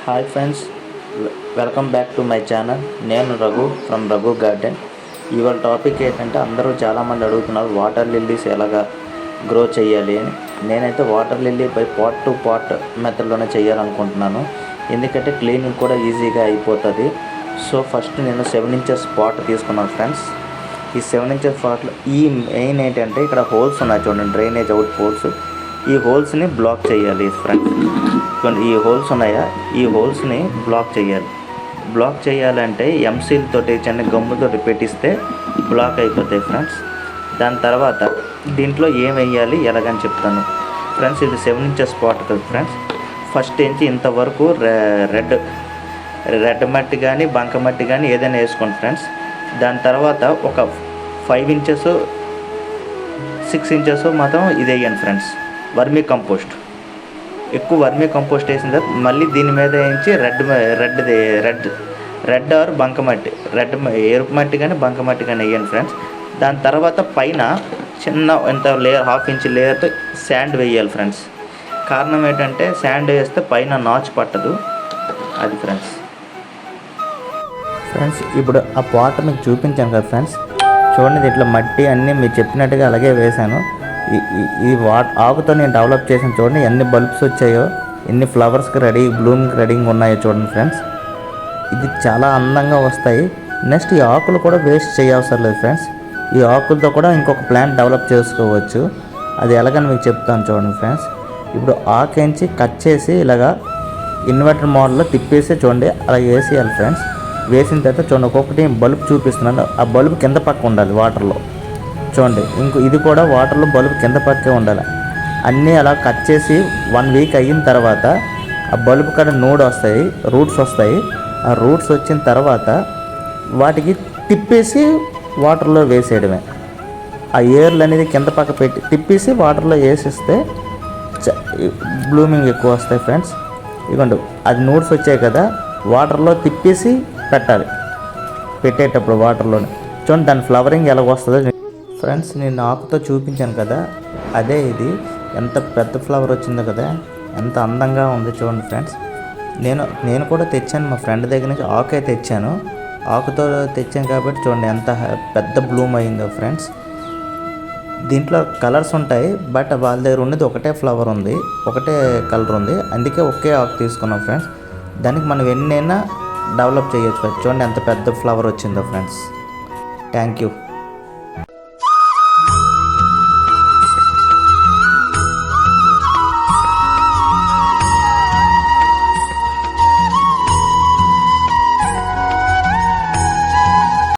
Hi friends, welcome back to my channel. నేను Raghu from Raghu garden. ఇవాళ topic ఏంటంటే అందరూ చాలామంది అడుగుతున్నారు వాటర్ లిల్లీస్ ఎలాగా గ్రో చేయాలి అని. నేనైతే water lily by pot to pot మెథడ్లోనే చేయాలనుకుంటున్నాను, ఎందుకంటే క్లీనింగ్ కూడా ఈజీగా అయిపోతుంది. సో ఫస్ట్ నేను 7 ఇంచెస్ పాట్ తీసుకున్నాను ఫ్రెండ్స్. ఈ 7 ఇంచెస్ పాట్లో ఈ మెయిన్ ఏంటంటే ఇక్కడ హోల్స్ ఉన్నాయి చూడండి, డ్రైనేజ్ అవుట్ హోల్స్. ఈ హోల్స్ని బ్లాక్ చేయాలి ఫ్రెండ్స్. ఈ హోల్స్ ఉన్నాయా, ఈ హోల్స్ని బ్లాక్ చేయాలి. బ్లాక్ చేయాలంటే ఎంసీల్ తోటి చిన్న గమ్ముతో పెట్టిస్తే బ్లాక్ అయిపోతాయి ఫ్రెండ్స్. దాని తర్వాత దీంట్లో ఏం వేయాలి ఎలాగని చెప్తాను ఫ్రెండ్స్. ఇది 7 ఇంచెస్ పాట్ కదా ఫ్రెండ్స్. ఫస్ట్ నుంచి ఇంతవరకు రెడ్ మట్టి కానీ బంక మట్టి కానీ ఏదైనా వేసుకోండి ఫ్రెండ్స్. దాని తర్వాత ఒక 5 ఇంచెస్ 6 ఇంచెస్ మాత్రం ఇది వేయండి ఫ్రెండ్స్. వర్మీ కంపోస్ట్, ఎక్కువ వర్మీ కంపోస్ట్ వేసిన తర్వాత మళ్ళీ దీని మీద వేయించి రెడ్ ఆర్ బంకమట్టి, ఎరుపు మట్టి కానీ బంకమట్టి కానీ వేయండి ఫ్రెండ్స్. దాని తర్వాత పైన చిన్న ఎంత లేయర్ 1/2 ఇంచ్ లేయర్తో శాండ్ వేయాలి ఫ్రెండ్స్. కారణం ఏంటంటే శాండ్ వేస్తే పైన నాచు పట్టదు, అది ఫ్రెండ్స్. ఇప్పుడు ఆ పాట్ మీకు చూపించాను కదా ఫ్రెండ్స్, చూడండి ఇట్లా మట్టి అన్నీ మీరు చెప్పినట్టుగా అలాగే వేశాను. ఈ ఆకుతో నేను డెవలప్ చేసిన చూడండి ఎన్ని బల్బ్స్ వచ్చాయో, ఎన్ని ఫ్లవర్స్కి బ్లూమింగ్కి రెడీగా ఉన్నాయో చూడండి ఫ్రెండ్స్. ఇది చాలా అందంగా వస్తాయి. నెక్స్ట్ ఈ ఆకులు కూడా వేస్ట్ చేయవసరం లేదు ఫ్రెండ్స్. ఈ ఆకులతో కూడా ఇంకొక ప్లాంట్ డెవలప్ చేసుకోవచ్చు. అది ఎలాగని మీకు చెప్తాను చూడండి ఫ్రెండ్స్. ఇప్పుడు ఆకేంచి కట్ చేసి ఇలాగా ఇన్వర్టర్ మోడల్లో తిప్పేసి చూడండి అలా వేసేయాలి ఫ్రెండ్స్. వేసిన తర్వాత చూడండి ఒక్కొక్కటి బల్బ్ చూపిస్తున్నాను, ఆ బల్బ్ కింద పక్క ఉండాలి వాటర్లో. చూడండి ఇది కూడా వాటర్లో బల్బ్ కింద పక్కే ఉండాలి. అన్నీ అలా కట్ చేసి 1 వీక్ అయిన తర్వాత ఆ బల్బ్ కాడ రూట్స్ వస్తాయి. ఆ రూట్స్ వచ్చిన తర్వాత వాటికి తిప్పేసి వాటర్లో వేసేయడమే. ఆ ఏర్లు అనేది కింద పక్క పెట్టి తిప్పేసి వాటర్లో వేసిస్తే బ్లూమింగ్ ఎక్కువ వస్తాయి ఫ్రెండ్స్. ఇదిగోండి అది నూట్స్ వచ్చాయి కదా, వాటర్లో తిప్పేసి పెట్టాలి. పెట్టేటప్పుడు వాటర్లోనే చూడండి దాని ఫ్లవరింగ్ ఎలా వస్తుందో ఫ్రెండ్స్. నేను ఆకుతో చూపించాను కదా, అదే ఇది. ఎంత పెద్ద ఫ్లవర్ వచ్చిందో కదా, ఎంత అందంగా ఉంది చూడండి ఫ్రెండ్స్. నేను కూడా తెచ్చాను మా ఫ్రెండ్ దగ్గర నుంచి, ఆకే తెచ్చాను. ఆకుతో తెచ్చాను కాబట్టి చూడండి ఎంత పెద్ద బ్లూమ్ అయిందో ఫ్రెండ్స్. దీంట్లో కలర్స్ ఉంటాయి, బట్ వాళ్ళ దగ్గర ఉన్నది ఒకటే ఫ్లవర్ ఉంది, ఒకటే కలర్ ఉంది, అందుకే ఒకే ఆకు తీసుకున్నాం ఫ్రెండ్స్. దానికి మనం ఎన్నైనా డెవలప్ చేయొచ్చు. చూడండి ఎంత పెద్ద ఫ్లవర్ వచ్చిందో ఫ్రెండ్స్. Thank you.